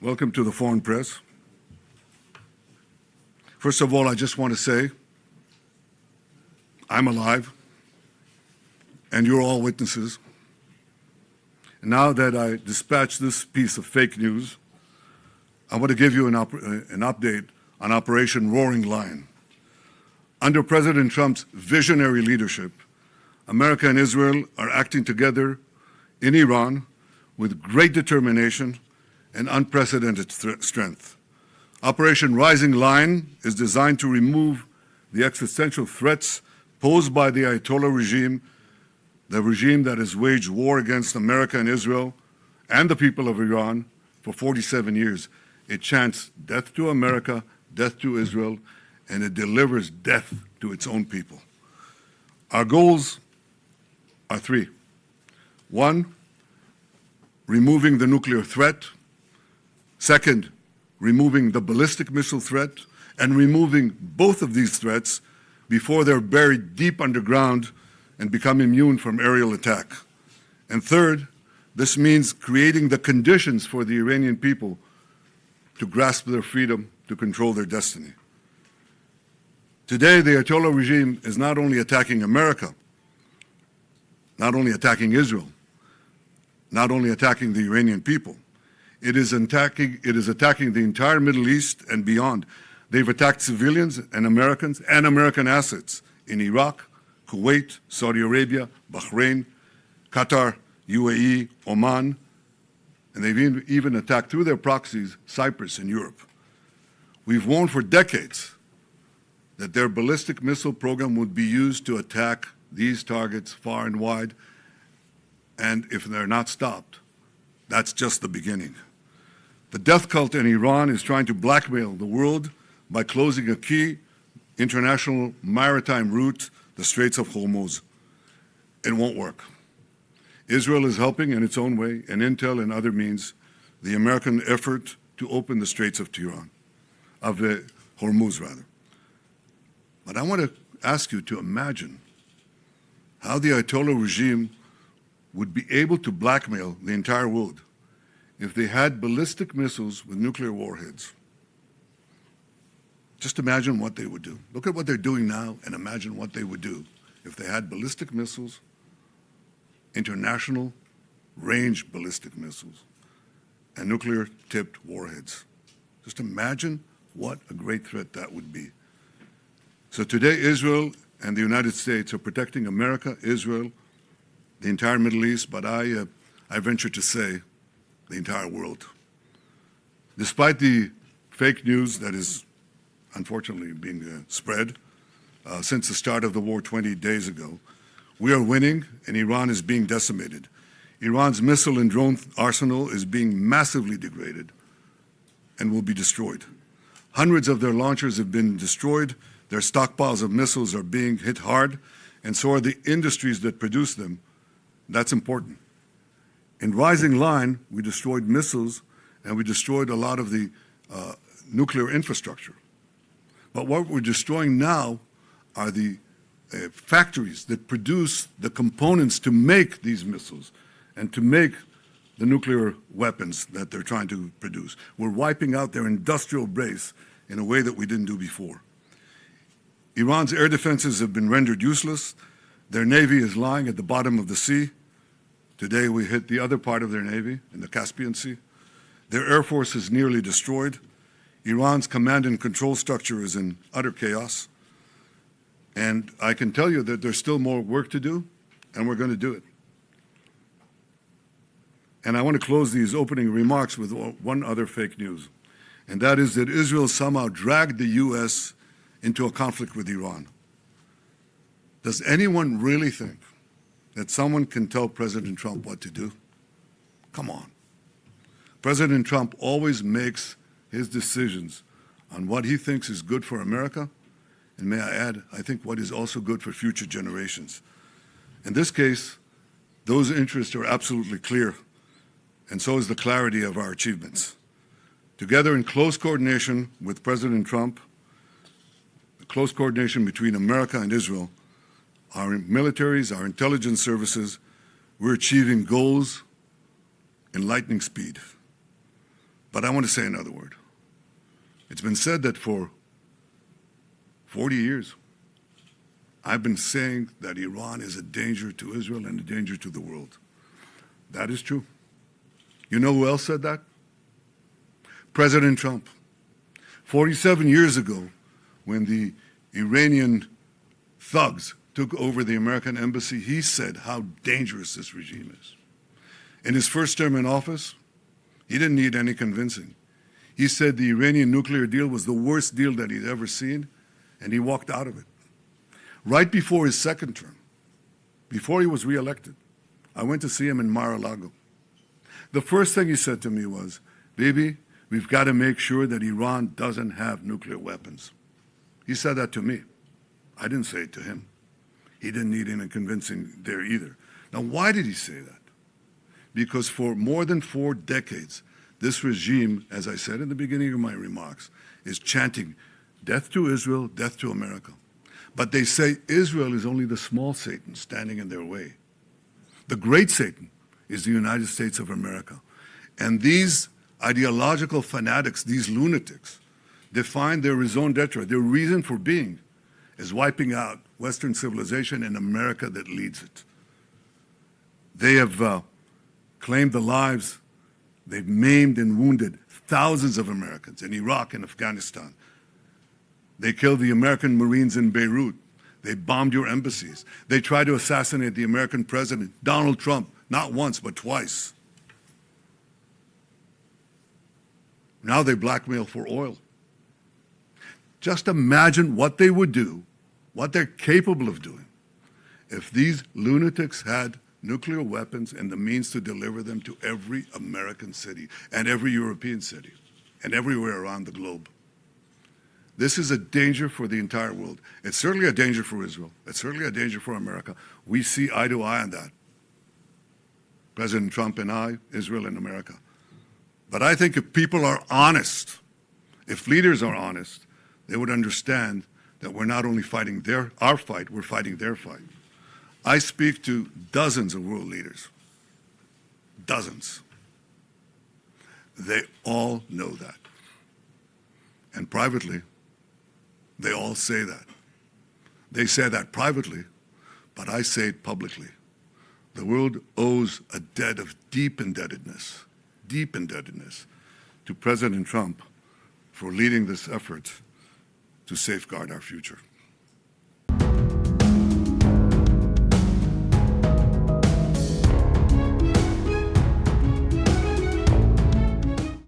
Welcome to the Foreign Press. First of all, I just want to say I'm alive, and you're all witnesses. And now that I dispatched this piece of fake news, I want to give you an update on Operation Roaring Lion. Under President Trump's visionary leadership, America and Israel are acting together in Iran with great determination and unprecedented strength. Operation Rising Lion is designed to remove the existential threats posed by the Ayatollah regime, the regime that has waged war against America and Israel and the people of Iran for 47 years. It chants death to America, death to Israel, and it delivers death to its own people. Our goals are three. One, removing the nuclear threat. Second, removing the ballistic missile threat, and removing both of these threats before they're buried deep underground and become immune from aerial attack. And third, this means creating the conditions for the Iranian people to grasp their freedom, to control their destiny. Today, the Ayatollah regime is not only attacking America, not only attacking Israel, not only attacking the Iranian people, it is attacking the entire Middle East and beyond. They've attacked civilians and American assets in Iraq, Kuwait, Saudi Arabia, Bahrain, Qatar, UAE, Oman, and they've even attacked through their proxies Cyprus and Europe. We've warned for decades that their ballistic missile program would be used to attack these targets far and wide, and if they're not stopped, that's just the beginning. The death cult in Iran is trying to blackmail the world by closing a key international maritime route, the Straits of Rumours. It won't work. Israel is helping in its own way, and intel and other means, the American effort to open the Straits of Hormuz, rather. But I want to ask you to imagine how the Ayatollah regime would be able to blackmail the entire world if they had ballistic missiles with nuclear warheads. Just imagine what they would do. Look at what they're doing now and imagine what they would do if they had ballistic missiles, international range ballistic missiles, and nuclear-tipped warheads. Just imagine what a great threat that would be. So today, Israel and the United States are protecting America, Israel, the entire Middle East, but I venture to say the entire world. Despite the fake news that is unfortunately being spread since the start of the war 20 days ago, we are winning and Iran is being decimated. Iran's missile and drone arsenal is being massively degraded and will be destroyed. Hundreds of their launchers have been destroyed, their stockpiles of missiles are being hit hard, and so are the industries that produce them. That's important. In Rising Lion, we destroyed missiles and we destroyed a lot of the nuclear infrastructure. But what we're destroying now are the factories that produce the components to make these missiles and to make the nuclear weapons that they're trying to produce. We're wiping out their industrial base in a way that we didn't do before. Iran's air defenses have been rendered useless. Their navy is lying at the bottom of the sea. Today we hit the other part of their navy in the Caspian Sea. Their air force is nearly destroyed. Iran's command and control structure is in utter chaos. And I can tell you that there's still more work to do, and we're going to do it. And I want to close these opening remarks with one other fake news, and that is that Israel somehow dragged the U.S. into a conflict with Iran. Does anyone really think that someone can tell President Trump what to do? Come on. President Trump always makes his decisions on what he thinks is good for America, and may I add, I think what is also good for future generations. In this case, those interests are absolutely clear, and so is the clarity of our achievements. Together in close coordination with President Trump, close coordination between America and Israel, our militaries, our intelligence services, we're achieving goals in lightning speed. But I want to say another word. It's been said that for 40 years, I've been saying that Iran is a danger to Israel and a danger to the world. That is true. You know who else said that? President Trump. 47 years ago, when the Iranian thugs took over the American embassy, he said how dangerous this regime is. In his first term in office, he didn't need any convincing. He said the Iranian nuclear deal was the worst deal that he'd ever seen, and he walked out of it. Right before his second term, before he was reelected, I went to see him in Mar-a-Lago. The first thing he said to me was, "Bibi, we've got to make sure that Iran doesn't have nuclear weapons." He said that to me. I didn't say it to him. He didn't need any convincing there either. Now, why did he say that? Because for more than 4 decades, this regime, as I said in the beginning of my remarks, is chanting death to Israel, death to America. But they say Israel is only the small Satan standing in their way. The great Satan is the United States of America. And these ideological fanatics, these lunatics, define their raison d'etre, their reason for being, as wiping out Western civilization and America that leads it. They have claimed the lives, they've maimed and wounded thousands of Americans in Iraq and Afghanistan. They killed the American Marines in Beirut. They bombed your embassies. They tried to assassinate the American president, Donald Trump, not once, but twice. Now they blackmail for oil. Just imagine what they would do, what they're capable of doing, if these lunatics had nuclear weapons and the means to deliver them to every American city and every European city and everywhere around the globe. This is a danger for the entire world. It's certainly a danger for Israel. It's certainly a danger for America. We see eye to eye on that. President Trump and I, Israel and America. But I think if people are honest, if leaders are honest, they would understand that we're not only fighting our fight, we're fighting their fight. I speak to dozens of world leaders. Dozens. They all know that. And privately, they all say that. They say that privately, but I say it publicly. The world owes a debt of deep indebtedness to President Trump for leading this effort to safeguard our future.